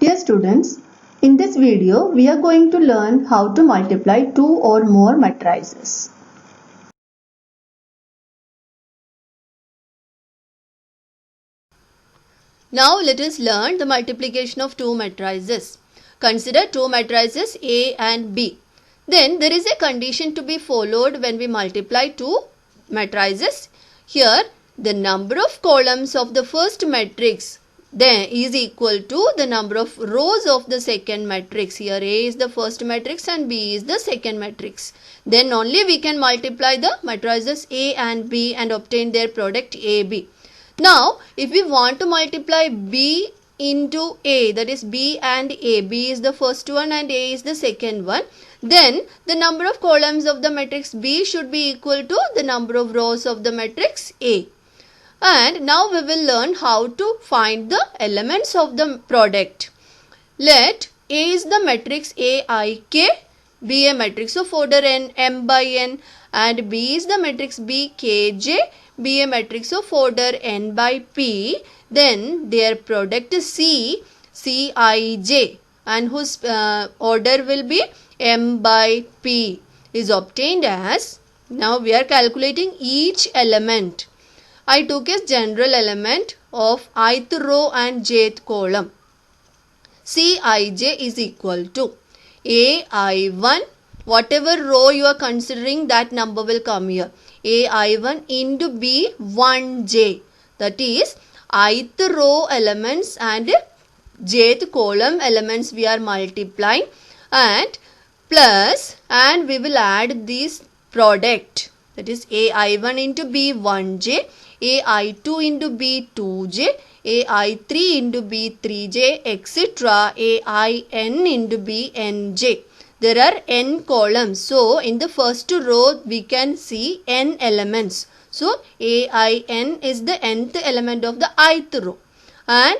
Dear students, in this video we are going to learn how to multiply two or more matrices. Now let us learn the multiplication of two matrices. Consider two matrices A and B. Then there is a condition to be followed when we multiply two matrices. Here the number of columns of the first matrix then is equal to the number of rows of the second matrix. Here A is the first matrix and B is the second matrix. Then only we can multiply the matrices A and B and obtain their product AB. Now, if we want to multiply B into A, that is B and A, B is the first one and A is the second one, then the number of columns of the matrix B should be equal to the number of rows of the matrix A. And now we will learn how to find the elements of the product. Let A is the matrix AIK, be a matrix of order n, m by n, and B is the matrix BKJ, be a matrix of order n by p. Then their product C, Cij, and whose order will be m by p is obtained as. Now we are calculating each element. I took a general element of ith row and jth column. Cij is equal to AI1, whatever row you are considering, that number will come here. AI1 into B1j, that is ith row elements and jth column elements we are multiplying, and plus, and we will add this product, that is AI1 into B1j, AI2 into B2j, AI3 into B3j, etc. AIN into BNJ. There are n columns. So, in the first row we can see n elements. So, AIN is the nth element of the ith row. And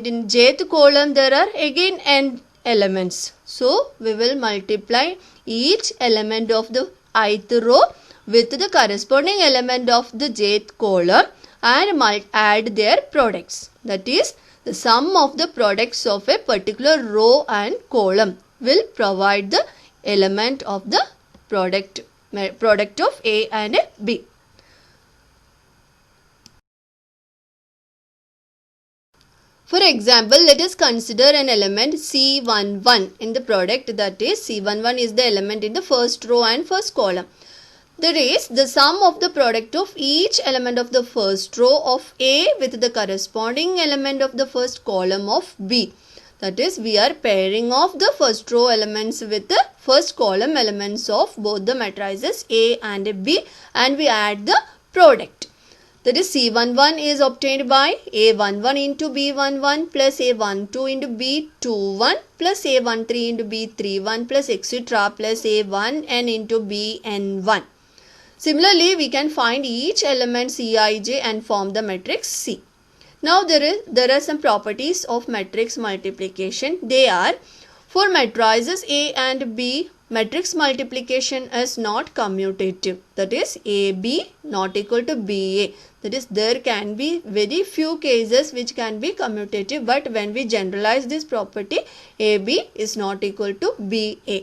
in jth column there are again n elements. So, we will multiply each element of the ith row with the corresponding element of the jth column and add their products. That is, the sum of the products of a particular row and column will provide the element of the product of A and B. For example, let us consider an element C11 in the product, that is C11 is the element in the first row and first column. That is, the sum of the product of each element of the first row of A with the corresponding element of the first column of B. That is, we are pairing off the first row elements with the first column elements of both the matrices A and B, and we add the product. That is, C11 is obtained by A11 into B11 plus A12 into B21 plus A13 into B31 plus etc. plus A1n into Bn1. Similarly, we can find each element Cij and form the matrix C. Now there are some properties of matrix multiplication. They are, for matrices A and B, matrix multiplication is not commutative. That is, AB not equal to BA. That is, there can be very few cases which can be commutative, but when we generalize this property, AB is not equal to BA.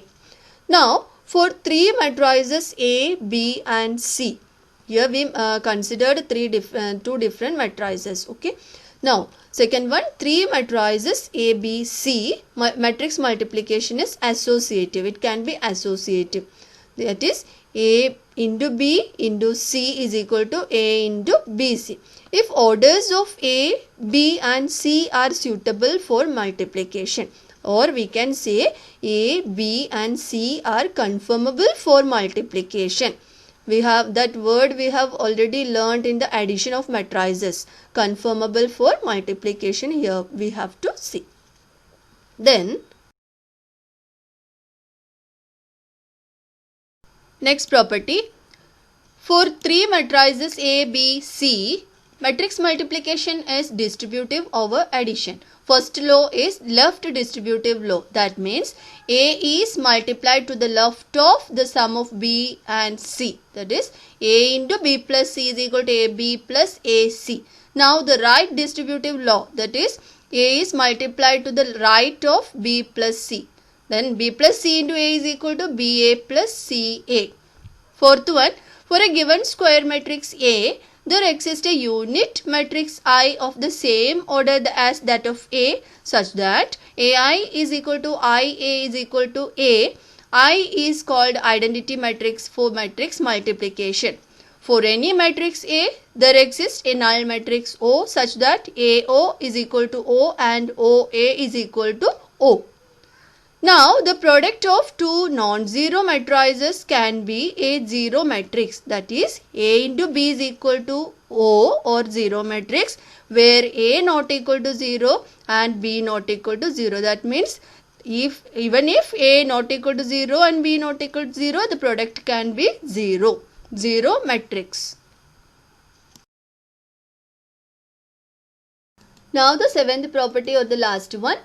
Now, for three matrices A, B and C, here we considered two different matrices. Okay. Now, second one, three matrices A, B, C, matrix multiplication is associative. It can be associative. That is, A into B into C is equal to A into BC. If orders of A, B and C are suitable for multiplication, or we can say A, B and C are conformable for multiplication. We have that word we have already learned in the addition of matrices. Conformable for multiplication, here we have to see. Then, next property. For three matrices A, B, C, matrix multiplication is distributive over addition. First law is left distributive law. That means A is multiplied to the left of the sum of B and C. That is, A into B plus C is equal to AB plus AC. Now the right distributive law, that is A is multiplied to the right of B plus C. Then B plus C into A is equal to BA plus CA. Fourth one, for a given square matrix A, there exists a unit matrix I of the same order as that of A, such that AI is equal to IA is equal to A. I is called identity matrix for matrix multiplication. For any matrix A, there exists a null matrix O such that AO is equal to O and OA is equal to O. Now, the product of two non-zero matrices can be a zero matrix, that is A into B is equal to O or zero matrix, where A not equal to 0 and B not equal to 0. That means even if A not equal to 0 and B not equal to 0, the product can be 0. Zero matrix. Now the seventh property or the last one.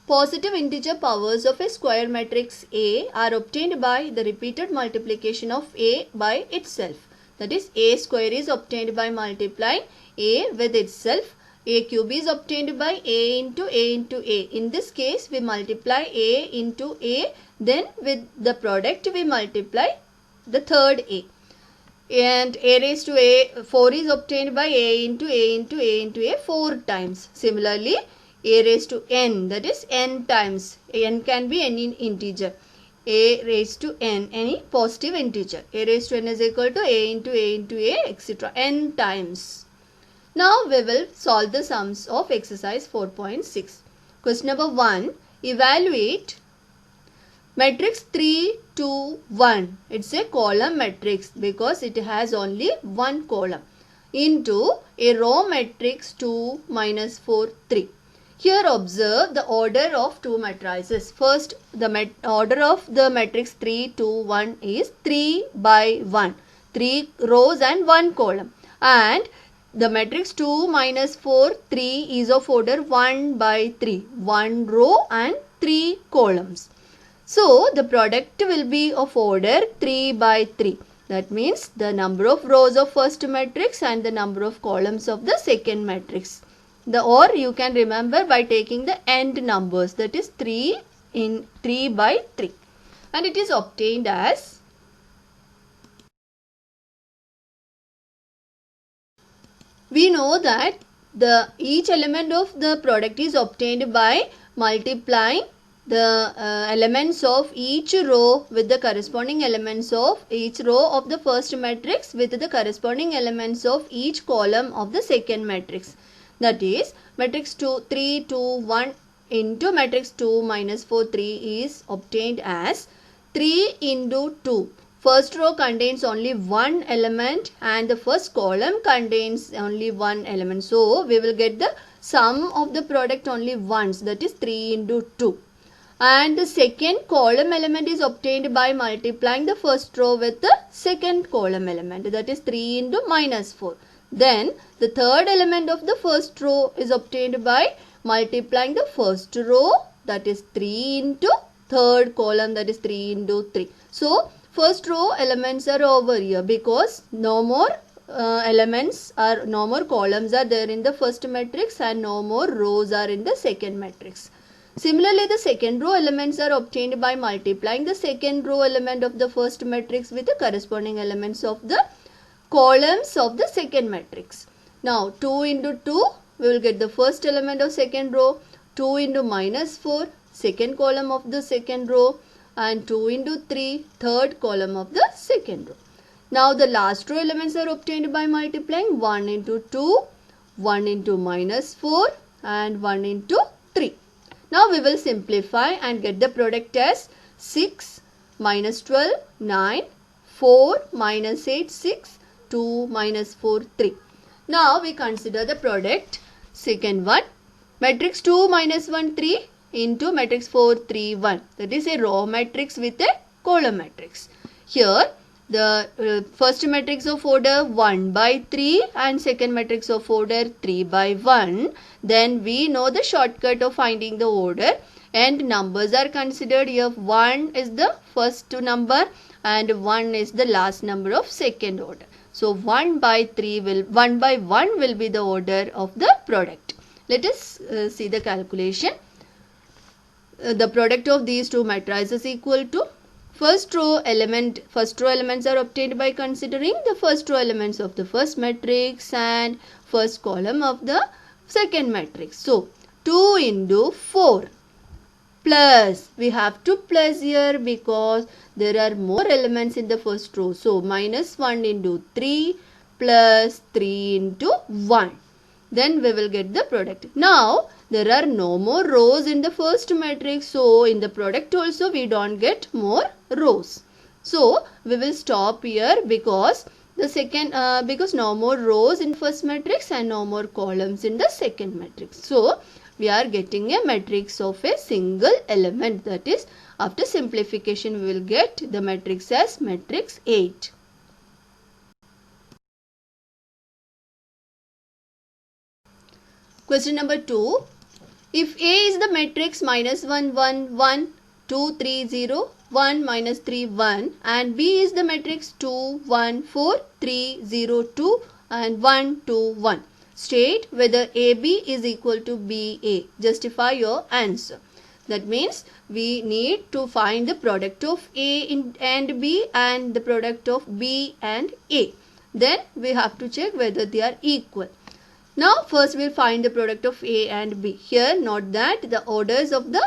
Positive integer powers of a square matrix A are obtained by the repeated multiplication of A by itself. That is, A square is obtained by multiplying A with itself. A cube is obtained by A into A into A. In this case, we multiply A into A, then with the product we multiply the third A. And A raised to A 4 is obtained by A into A into A into A 4 times. Similarly, A raised to N, that is N times. N can be any integer. A raised to N, any positive integer. A raised to N is equal to A into A into A, etc. N times. Now we will solve the sums of exercise 4.6. Question number 1. Evaluate matrix 3, 2, 1. It's a column matrix because it has only one column into a row matrix 2, minus 4, 3. Here observe the order of two matrices. First, the order of the matrix 3, 2, 1 is 3 by 1. 3 rows and 1 column. And the matrix 2 minus 4, 3 is of order 1 by 3. 1 row and 3 columns. So, the product will be of order 3 by 3. That means the number of rows of first matrix and the number of columns of the second matrix. Or you can remember by taking the end numbers, that is 3 by 3. And it is obtained as we know that each element of the product is obtained by multiplying the elements of each row with the corresponding elements of each row of the first matrix with the corresponding elements of each column of the second matrix. That is, matrix 2, 3, 2, 1 into matrix 2 minus 4, 3 is obtained as 3 into 2. First row contains only one element and the first column contains only one element. So, we will get the sum of the product only once, that is 3 into 2. And the second column element is obtained by multiplying the first row with the second column element, that is 3 into minus 4. Then the third element of the first row is obtained by multiplying the first row, that is 3 into third column, that is 3 into 3. So, first row elements are over here because no more no more columns are there in the first matrix and no more rows are in the second matrix. Similarly, the second row elements are obtained by multiplying the second row element of the first matrix with the corresponding elements of the columns of the second matrix. Now, 2 into 2, we will get the first element of second row, 2 into minus 4, second column of the second row, and 2 into 3, third column of the second row. Now, the last row elements are obtained by multiplying 1 into 2, 1 into minus 4, and 1 into 3. Now, we will simplify and get the product as 6 minus 12, 9, 4 minus 8, 6, 2 minus 4, 3. Now, we consider the product. Second one, matrix 2 minus 1, 3 into matrix 4, 3, 1. That is a row matrix with a column matrix. Here, the first matrix of order 1 by 3 and second matrix of order 3 by 1. Then we know the shortcut of finding the order, and numbers are considered here. 1 is the first number and 1 is the last number of second order. So 1 by 1 will be the order of the product. Let us see the calculation. The product of these two matrices equal to first row elements are obtained by considering the first row elements of the first matrix and first column of the second matrix. So 2 into 4 plus, we have to plus here because there are more elements in the first row. So minus 1 into 3 plus 3 into 1. Then we will get the product. Now there are no more rows in the first matrix. So in the product also we don't get more rows. So we will stop here because the second because no more rows in first matrix and no more columns in the second matrix. So we are getting a matrix of a single element, that is after simplification we will get the matrix as matrix 8. Question number 2. If A is the matrix minus 1 1 1 2 3 0 1 minus 3 1 and B is the matrix 2 1 4 3 0 2 and 1 2 1. State whether AB is equal to BA. Justify your answer. That means we need to find the product of A and B and the product of B and A. Then we have to check whether they are equal. Now first we will find the product of A and B. Here note that the orders of the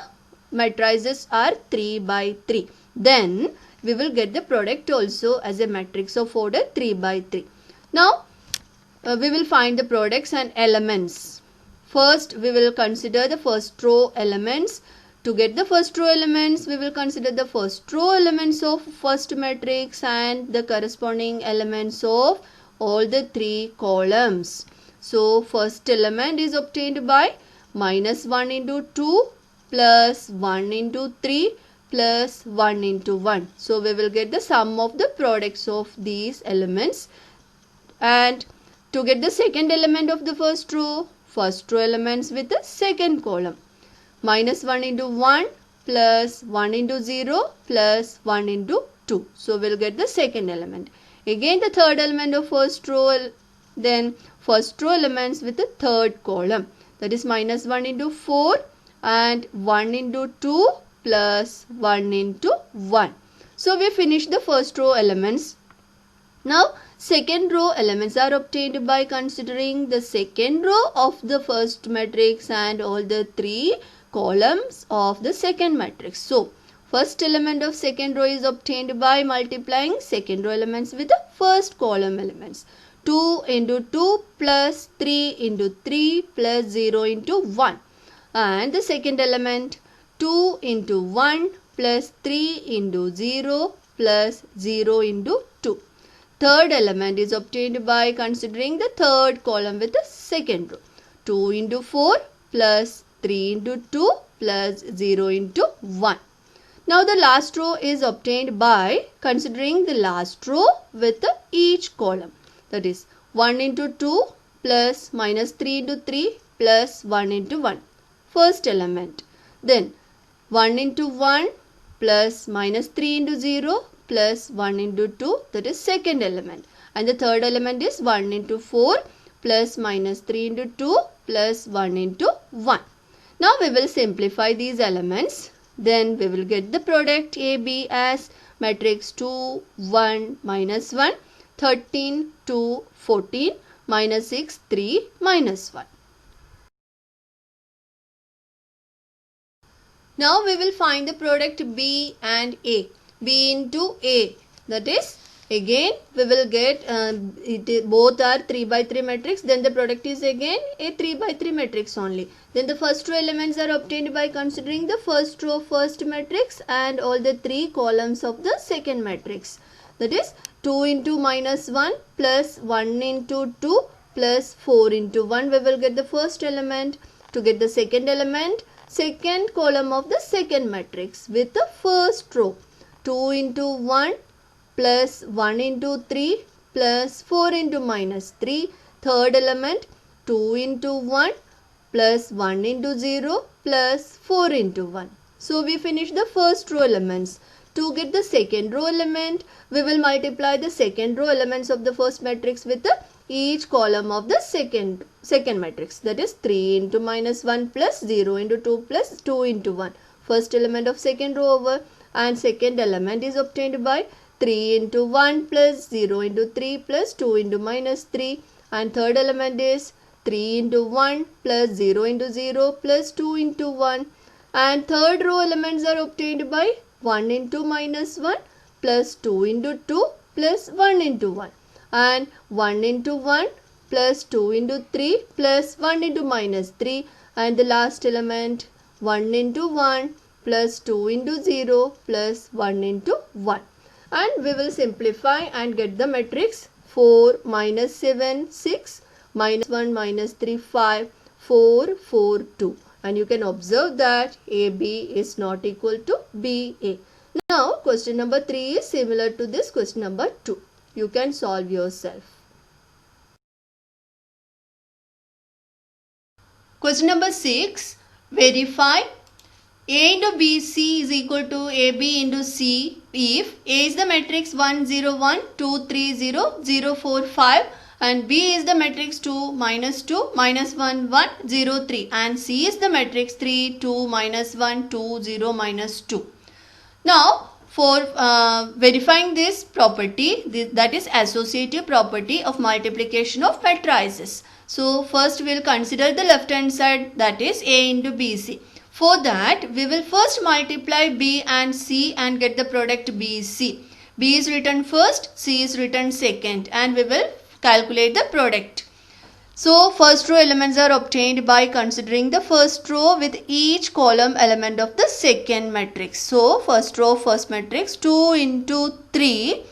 matrices are 3 by 3. Then we will get the product also as a matrix of order 3 by 3. Now we will find the products and elements. First we will consider the first row elements. To get the first row elements, we will consider the first row elements of first matrix and the corresponding elements of all the 3 columns. So first element is obtained by minus 1 into 2 plus 1 into 3 plus 1 into 1. So we will get the sum of the products of these elements. And to get the second element of the first row elements with the second column. Minus 1 into 1 plus 1 into 0 plus 1 into 2. So we will get the second element. Again the third element of first row, then first row elements with the third column, that is minus 1 into 4 and 1 into 2 plus 1 into 1. So we finish the first row elements. Now second row elements are obtained by considering the second row of the first matrix and all the 3 columns of the second matrix. So first element of second row is obtained by multiplying second row elements with the first column elements. 2 into 2 plus 3 into 3 plus 0 into 1. And the second element 2 into 1 plus 3 into 0 plus 0 into 2. Third element is obtained by considering the third column with the second row. 2 into 4 plus 3 into 2 plus 0 into 1. Now the last row is obtained by considering the last row with each column. That is 1 into 2 plus minus 3 into 3 plus 1 into 1. First element. Then 1 into 1 plus minus 3 into 0 plus 1 into 2, that is second element. And the third element is 1 into 4 plus minus 3 into 2 plus 1 into 1. Now we will simplify these elements. Then we will get the product AB as matrix 2, 1, minus 1, 13, 2, 14, minus 6, 3, minus 1. Now we will find the product B and A. B into A, that is again we will get both are 3 by 3 matrix, then the product is again a 3 by 3 matrix only. Then the first row elements are obtained by considering the first row of first matrix and all the 3 columns of the second matrix. That is 2 into minus 1 plus 1 into 2 plus 4 into 1. We will get the first element. To get the second element, second column of the second matrix with the first row. 2 into 1 plus 1 into 3 plus 4 into minus 3. Third element 2 into 1 plus 1 into 0 plus 4 into 1. So we finish the first row elements. To get the second row element, we will multiply the second row elements of the first matrix with each column of the second matrix. That is 3 into minus 1 plus 0 into 2 plus 2 into 1. First element of second row over, and second element is obtained by 3 into 1 plus 0 into 3 plus 2 into minus 3, and third element is 3 into 1 plus 0 into 0 plus 2 into 1, and third row elements are obtained by 1 into minus 1 plus 2 into 2 plus 1 into 1, and 1 into 1 plus 2 into 3 plus 1 into minus 3, and the last element 1 into 1 plus 2 into 0 plus 1 into 1. And we will simplify and get the matrix 4 minus 7 6 minus 1 minus 3 5 4 4 2, and you can observe that AB is not equal to BA. Now question number 3 is similar to this question number 2. You can solve yourself. Question number 6. Verify A into BC is equal to AB into C if A is the matrix 1 0 1 2 3 0 0 4 5 and B is the matrix 2 minus 2 minus 1 1 0 3 and C is the matrix 3 2 minus 1 2 0 minus 2. Now for verifying this property, that is associative property of multiplication of matrices. So first we will consider the left hand side, that is A into BC. For that we will first multiply B and C and get the product BC. B is written first, C is written second, and we will calculate the product. So first row elements are obtained by considering the first row with each column element of the second matrix. So first row first matrix 2 into 3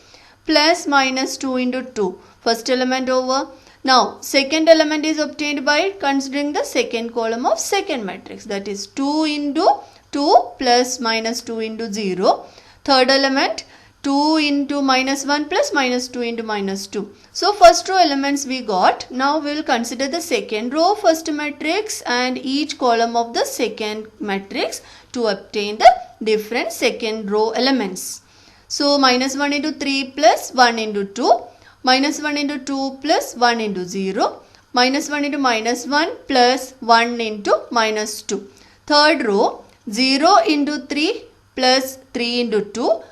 plus minus 2 into 2. First element over. Now second element is obtained by considering the second column of second matrix, that is 2 into 2 plus minus 2 into 0. Third element 2 into minus 1 plus minus 2 into minus 2. So first row elements we got. Now we will consider the second row first matrix and each column of the second matrix to obtain the different second row elements. So minus 1 into 3 plus 1 into 2, minus 1 into 2 plus 1 into 0, minus 1 into minus 1 plus 1 into minus 2. Third row 0 into 3 plus 3 into 2,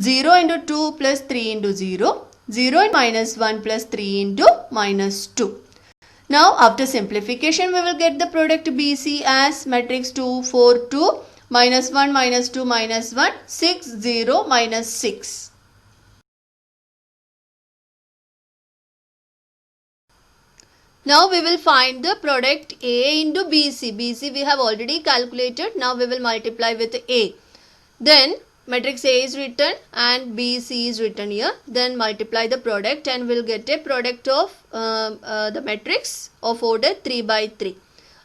0 into 2 plus 3 into 0, 0 into minus 1 plus 3 into minus 2. Now after simplification we will get the product BC as matrix 2 4 2 minus 1 minus 2 minus 1 6 0 minus 6. Now we will find the product A into BC. BC we have already calculated. Now we will multiply with A. Then matrix A is written and BC is written here. Then multiply the product and we'll get a product of the matrix of order 3 by 3.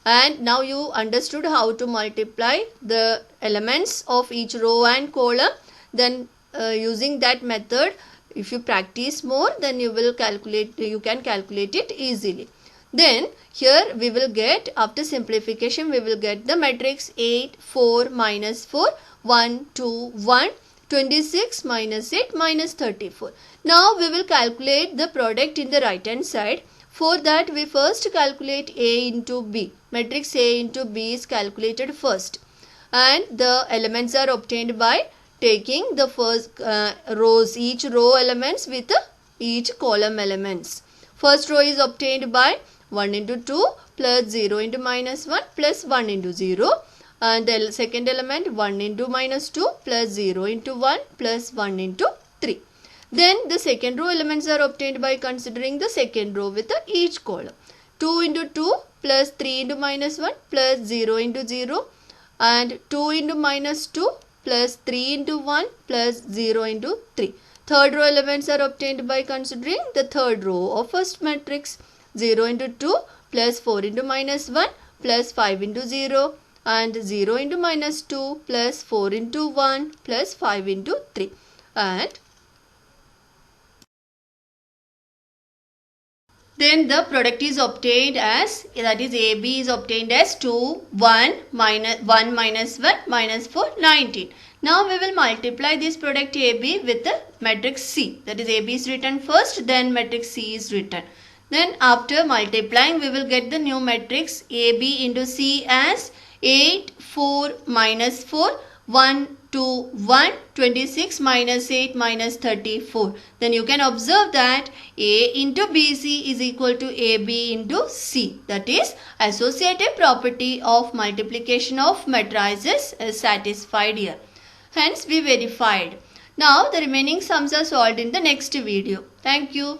And now you understood how to multiply the elements of each row and column. Then using that method, if you practice more, then you can calculate it easily. Then here we will get, after simplification, we will get the matrix 8 4 minus 4 1 2 1 26 minus 8 minus 34. Now we will calculate the product in the right hand side. For that we first calculate A into B. Matrix A into B is calculated first, and the elements are obtained by taking the first rows, each row elements with each column elements. First row is obtained by 1 into 2 plus 0 into minus 1 plus 1 into 0. And the second element 1 into minus 2 plus 0 into 1 plus 1 into 3. Then the second row elements are obtained by considering the second row with each column. 2 into 2 plus 3 into minus 1 plus 0 into 0. And 2 into minus 2 plus 3 into 1 plus 0 into 3. Third row elements are obtained by considering the third row of first matrix. 0 into 2 plus 4 into minus 1 plus 5 into 0. And 0 into minus 2 plus 4 into 1 plus 5 into 3. And Then the product is obtained as, that is AB is obtained as 2, 1, minus 1 minus 1 minus 4, 19. Now we will multiply this product AB with the matrix C. That is AB is written first, then matrix C is written. Then after multiplying we will get the new matrix AB into C as 8, 4 minus 4, 1, 2, 1, 26 minus 8 minus 34. Then you can observe that A into BC is equal to AB into C. That is, associative property of multiplication of matrices is satisfied here. Hence we verified. Now the remaining sums are solved in the next video. Thank you.